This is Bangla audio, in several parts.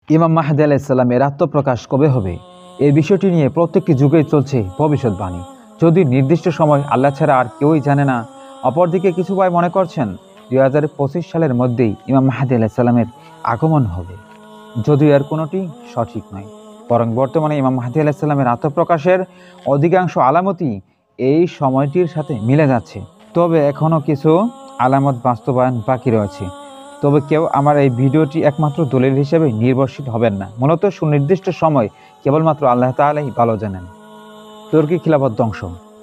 ইমাম মাহদী আলাইহিস সালামের আত্মপ্রকাশ কবে হবে? এই বিষয়টি নিয়ে প্রত্যেকটি যুগেই চলছে ভবিষ্যৎবাণী। যদি নির্দিষ্ট সময় আল্লাহ ছাড়া আর কেউই জানে না। অপরদিকে কিছু ভাই মনে করছেন 2025 সালের মধ্যেই ইমাম মাহদী আলাইহিস সালামের আগমন হবে, যদিও এর কোনোটি সঠিক নয়। বরং বর্তমানে ইমাম মাহদী আলাইহিস সালামের আত্মপ্রকাশের অধিকাংশ আলামতই এই সময়টির সাথে মিলে যাচ্ছে। তবে এখনও কিছু আলামত বাস্তবায়ন বাকি রয়েছে। তবে কেউ আমার এই ভিডিওটি একমাত্র দলিল হিসেবে নির্ভরশীল হবেন না। মূলত সুনির্দিষ্ট সময় কেবলমাত্র আল্লাহ তাআলাই ভালো জানেন। তুর্কি খিলাফত ধ্বংস।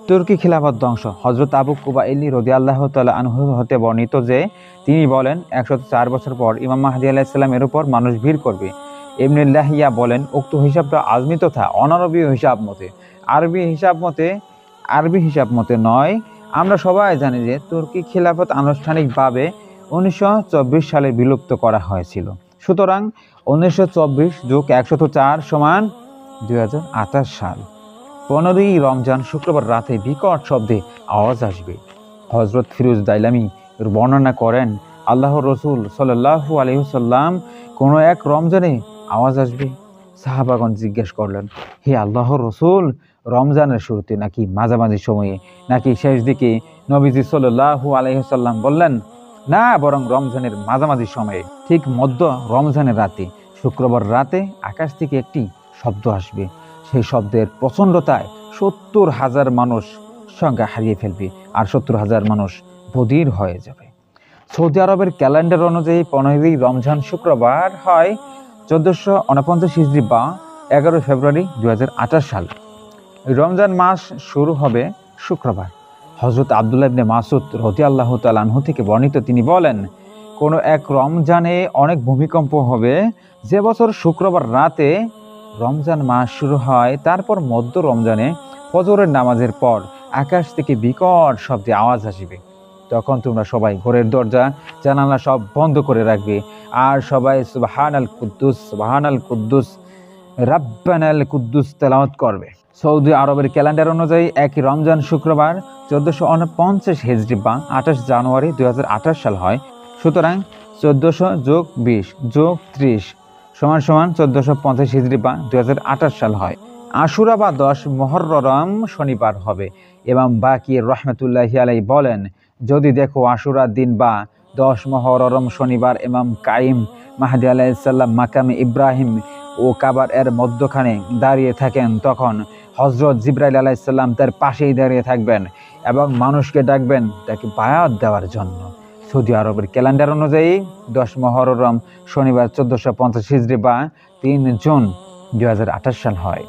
তুর্কি খিলাফত ধ্বংস। হযরত আবু কুবাইলি রাদিয়াল্লাহু তাআলা আনহু হতে বর্ণিত যে তিনি বলেন 104 বছর পর ইমাম মাহদী আলাইহিস সালামের উপর মানুষ ভিড় করবে। ইবনে লাহিয়া বলেন উক্ত হিসাবটা আজমি তথা অনারবীয় হিসাব মতে, আরবি হিসাব মতে নয়। আমরা সবাই জানি যে তুর্কি খিলাফত আনুষ্ঠানিকভাবে 1924 সালে বিলুপ্ত করা হয়েছিল। সুতরাং 1924 যোগ 104 সমান 2028 সাল। 15ই রমজান শুক্রবার রাতে বিকট শব্দে আওয়াজ আসবে। হযরত ফিরোজ দাইলামি বর্ণনা করেন আল্লাহর রাসূল সাল্লাল্লাহু আলাইহি ওয়াসাল্লাম কোনো এক রমজানে আওয়াজ আসবে। সাহাবাগণ জিজ্ঞেস করলেন, হে আল্লাহর রাসূল, রমজানের শুরুতে নাকি মাঝামাঝি সময়ে নাকি শেষ দিকে? নবীজি সাল্লাল্লাহু আলাইহি ওয়াসাল্লাম বললেন, না, বরং রমজানের মাঝামাঝি সময়ে, ঠিক মধ্য রমজানের রাতে। শুক্রবার রাতে আকাশ থেকে একটি শব্দ আসবে। সেই শব্দের প্রচণ্ডতায় 70,000 মানুষ সংখ্যা হারিয়ে ফেলবে আর 70,000 মানুষ বধির হয়ে যাবে। সৌদি আরবের ক্যালেন্ডার অনুযায়ী 15ই রমজান শুক্রবার হয় 1449 হিজরি বা 11 ফেব্রুয়ারি 2028 সাল। রমজান মাস শুরু হবে শুক্রবার। হযরত আব্দুল্লাহ ইবনে মাসউদ রাদিয়াল্লাহু তাআলা আনহু থেকে বর্ণিত, তিনি বলেন কোনো এক রমজানে অনেক ভূমিকম্প হবে। যে বছর শুক্রবার রাতে রমজান মাস শুরু হয়, তারপর মধ্য রমজানে ফজরের নামাজের পর আকাশ থেকে বিকট শব্দে আওয়াজ আসবে। তখন তোমরা সবাই ঘরের দরজা জানালা সব বন্ধ করে রাখবে আর সবাই সুবহানাল কুদ্দুস রাব্বানাল কুদ্দুস তেলাওয়াত করবে। সৌদি আরবের ক্যালেন্ডার অনুযায়ী একই রমজান শুক্রবার 1449 হিজরি বা 28 জানুয়ারি 2028 সাল হয়। সুতরাং 1400 যোগ 20 যোগ 30 সমান 1450 হিজরি বা 2028 সাল হয়। আশুরা বা 10 মুহররম শনিবার হবে। ইমাম বাকির রহমাতুল্লাহি আলাইহি বলেন, যদি দেখো আশুরার দিন বা 10 মুহররম শনিবার ইমাম কাইম মাহদী আলাইহিস সালাম মাকামে ইব্রাহিম ও কাবার এর মধ্যখানে দাঁড়িয়ে থাকেন, তখন হযরত জিবরাইল আলাইহিস সালাম তার পাশেই দাঁড়িয়ে থাকবেন এবং মানুষকে ডাকবেন তাকে বায়াত দেওয়ার জন্য। সৌদি আরবের ক্যালেন্ডার অনুযায়ী 10 মুহররম শনিবার 1450 হিজরি বা 3 জুন 2028 সাল হয়।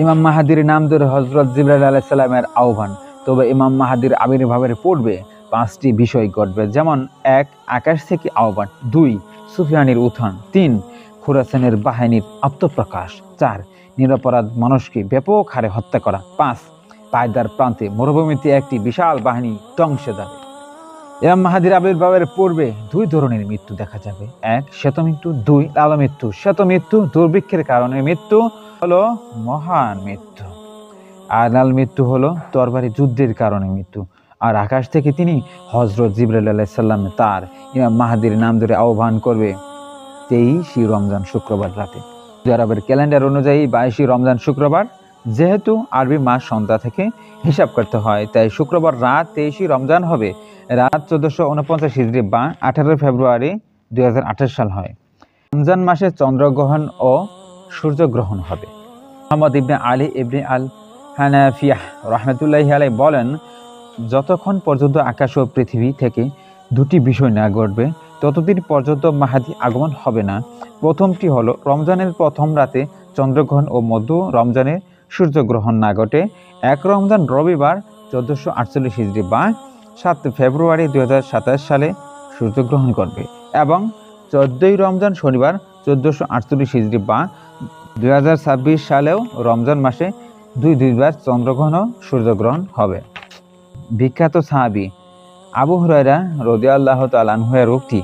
ইমাম মাহাদির নাম ধরে হযরত জিবরাইল আলাইহিস সালামের আহ্বান। তবে ইমাম মাহাদির আবির্ভাবের পূর্বে 5টি বিষয় ঘটবে, যেমন 1 আকাশ থেকে আহ্বান, 2 সুফিয়ানের উত্থান, 3 খুরাসানের বাহিনীর আত্মপ্রকাশ, 4 নিরপরাধ মানুষকে ব্যাপক হারে হত্যা করা, 5 পায়দার প্রান্তে মরুভূমিতে একটি বিশাল বাহিনী ধ্বংসে যাবে। ইমাম মাহাদির আবির্ভাবের পূর্বে 2 ধরনের মৃত্যু দেখা যাবে, 1 শ্বেত মৃত্যু, 2 লাল মৃত্যু। শ্বেত মৃত্যু দুর্ভিক্ষের কারণে মৃত্যু হলো মহান মৃত্যু, আর লাল মৃত্যু হলো তরবারি যুদ্ধের কারণে মৃত্যু। আর আকাশ থেকে তিনি হযরত জিবরাইল আলাইহিস সালাম তার ইমাম মাহাদির নাম ধরে আহ্বান করবে 23 রমজান শুক্রবার রাতে। সৌদি আরবের ক্যালেন্ডার অনুযায়ী 22 রমজান শুক্রবার। যেহেতু আরবি মাস সন্ধ্যা থেকে হিসাব করতে হয়, তাই শুক্রবার রাত 23 রমজান হবে। রাত 1449 হিজরি বা 18 ফেব্রুয়ারি 2028 সাল হয়। রমজান মাসে চন্দ্রগ্রহণ ও সূর্যগ্রহণ হবে। মুহাম্মদ ইবনে আলী ইবনে আল হানাফিয়াহ রাহমাতুল্লাহি আলাইহি বলেন, যতক্ষণ পর্যন্ত আকাশ ও পৃথিবী থেকে 2টি বিষয় না ঘটবে ততদিন পর্যন্ত মাহাদি আগমন হবে না। প্রথমটি হলো রমজানের প্রথম রাতে চন্দ্রগ্রহণ ও মধ্য রমজানে সূর্যগ্রহণ না ঘটে। 1 রমজান রবিবার 1448 হিজরি বা 7 ফেব্রুয়ারি 2027 সালে সূর্যগ্রহণ করবে এবং 14ই রমজান শনিবার 1448 হিজরি বা 2026 সালেও রমজান মাসে 2বার চন্দ্রগ্রহণ ও সূর্যগ্রহণ হবে। বিখ্যাত সাহাবী আবু হুরায়রা রাদিয়াল্লাহু তাআলা আনহু এর উক্তি।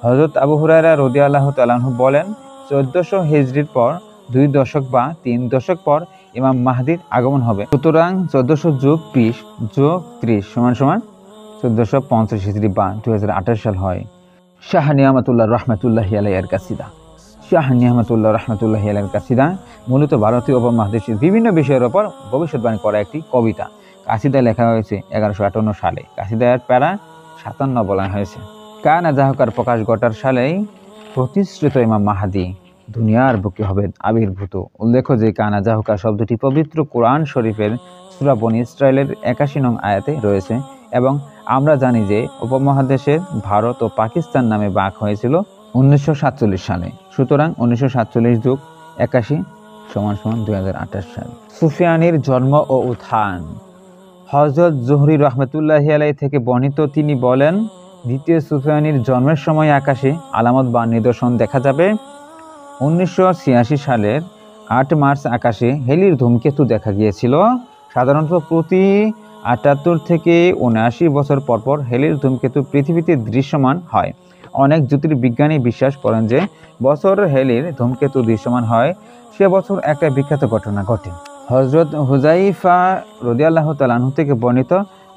হযরত আবু হুরায়রা রাদিয়াল্লাহু তাআলা আনহু বলেন, 1400 হিজরির পর 2 দশক বা 3 দশক পর ইমাম মাহদির আগমন হবে। সুতরাং 1400 যোগ 20 যোগ 30 সমান 1450 হিজরি বা 2028 সাল হয়। শাহ নিয়ামতুল্লাহ রহমাতুল্লাহি আলাইহি এর কাসিদা। শাহ নিয়ামতুল্লাহ রহমতুল্লাহ আলাইহির কাসিদা মূলত ভারতীয় উপমহাদেশের বিভিন্ন বিষয়ের ওপর ভবিষ্যৎবাণী করা একটি কবিতা। কাসিদায় লেখা হয়েছে 1158 সালে। কাসিদার প্যারা 57 বলা হয়েছে। কানা জাহকার প্রকাশ ঘটার সালেই প্রতিশ্রুত ইমাম মাহাদি দুনিয়ার বুকে হবে আবির্ভূত। উল্লেখ্য যে কানা জাহকার শব্দটি পবিত্র কোরআন শরীফের সূরা বনী ইসরাইলের 81 নং আয়াতে রয়েছে এবং আমরা জানি যে উপমহাদেশের ভারত ও পাকিস্তান নামে ভাগ হয়েছিল 1947 সালে। সুতরাং 1947 যোগ 81 সমান 2028 সাল। সুফিয়ানির জন্ম ও উত্থান। হযরত জুহরি রহমতুল্লাহি আলাইহি থেকে বর্ণিত, তিনি বলেন, দ্বিতীয় সুফিয়ানির জন্মের সময় আকাশে আলামত বা নিদর্শন দেখা যাবে। 1986 সালের 8 মার্চ আকাশে হেলির ধূমকেতু দেখা গিয়েছিল। সাধারণত প্রতি 78 থেকে 79 বছর পরপর হেলির ধূমকেতু পৃথিবীতে দৃশ্যমান হয়। অনেক জ্যোতির্বিজ্ঞানী বিশ্বাস করেন যে বছর হেলির ধূমকেতু দৃশ্যমান হয় সে বছর একটা বিখ্যাত ঘটনা ঘটে। হযরত হুযাইফা রাদিয়াল্লাহু তাআলা আনহু থেকে বর্ণিত,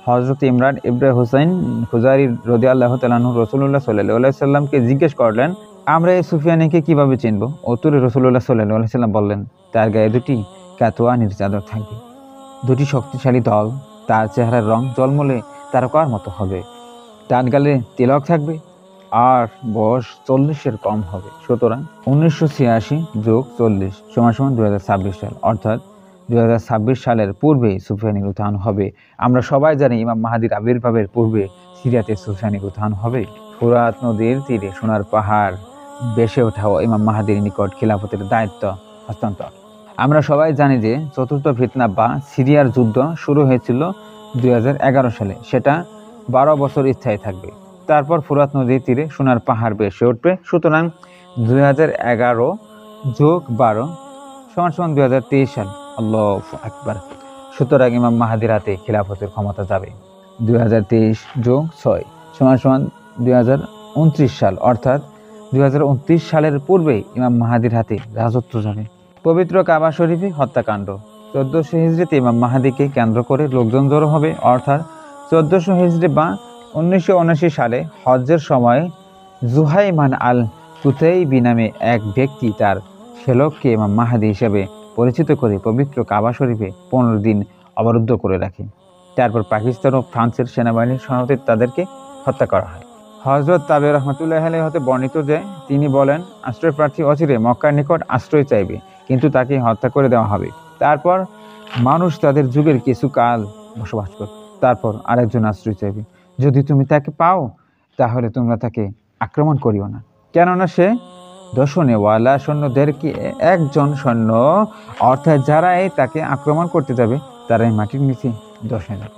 হযরত ইমরান ইবনে হুসাইন খুজারি রাদিয়াল্লাহু তাআলা আনহু রাসূলুল্লাহ সাল্লাল্লাহু আলাইহি সাল্লামকে জিজ্ঞেস করলেন, আমরা এই সুফিয়ানকে কিভাবে চিনব? উত্তরে রাসূলুল্লাহ সাল্লাল্লাহু আলাইহি সাল্লাম বললেন, তার গায়ে দুটি কাতোয়ানির চাদর থাকবে, দুটি শক্তিশালী দল, তার চেহারার রং জলমলে তারকার মতো হবে, তার গালে তিলক থাকবে আর বয়স 40-এর কম হবে। সুতরাং 1986 যোগ 40 সমান 2026 সাল, অর্থাৎ 2026 সালের পূর্বেই সুফিয়ানির উত্থান হবে। আমরা সবাই জানি ইমাম মাহাদির আবির্ভাবের পূর্বে সিরিয়াতে সুফিয়ানির উত্থান হবে। ফুরাত নদীর তীরে সোনার পাহাড় বেসে ওঠাও ইমাম মাহাদির নিকট খিলাফতের দায়িত্ব হস্তান্তর। আমরা সবাই জানি যে চতুর্থ ফিতনা বা সিরিয়ার যুদ্ধ শুরু হয়েছিল 2011 সালে। সেটা 12 বছর স্থায়ী থাকবে। তারপর ফুরাত নদীর তীরে সোনার পাহাড় বেসে উঠবে। সুতরাং 2011 যোগ 12 সমান 2023 সাল। আল্লাহু আকবার। সুতরাং ইমাম মাহাদির হাতে খিলাফতের ক্ষমতা যাবে। 2023 যোগ 6 সমান 2029 সাল, অর্থাৎ 2029 সালের পূর্বেই ইমাম মাহাদির হাতে রাজত্ব যাবে। পবিত্র কাবা শরীফে হত্যাকাণ্ড। 1400 হিজরিতে ইমাম মাহাদিকে কেন্দ্র করে লোকজন জড়ো হবে, অর্থাৎ 1400 হিজরি বা 1979 সালে হজ্জের সময় জুহাইমান আল কুতাইবি নামে এক ব্যক্তি তার শ্যালককে ইমাম মাহাদি হিসেবে পরিচিত করে পবিত্র কাবা শরীফে 15 দিন অবরুদ্ধ করে রাখে। তারপর পাকিস্তান ও ফ্রান্সের সেনাবাহিনীর সহায়তায় তাদেরকে হত্যা করা হয়। হযরত তাবে রহমতুল্লাহ আলাইহি হতে বর্ণিত যে তিনি বলেন, আশ্রয় প্রার্থী অচিরে মক্কার নিকট আশ্রয় চাইবে, কিন্তু তাকে হত্যা করে দেওয়া হবে। তারপর মানুষ তাদের যুগের কিছু কাল বসবাস করবে, তারপর আরেকজন আশ্রয় চাইবে। যদি তুমি তাকে পাও তাহলে তোমরা তাকে আক্রমণ করিও না, কেননা সে দর্শনেওয়ালা সৈন্যদেরকে একজন সৈন্য, অর্থাৎ যারাই তাকে আক্রমণ করতে যাবে তারাই মাটির নিচে দর্শনে যাবে।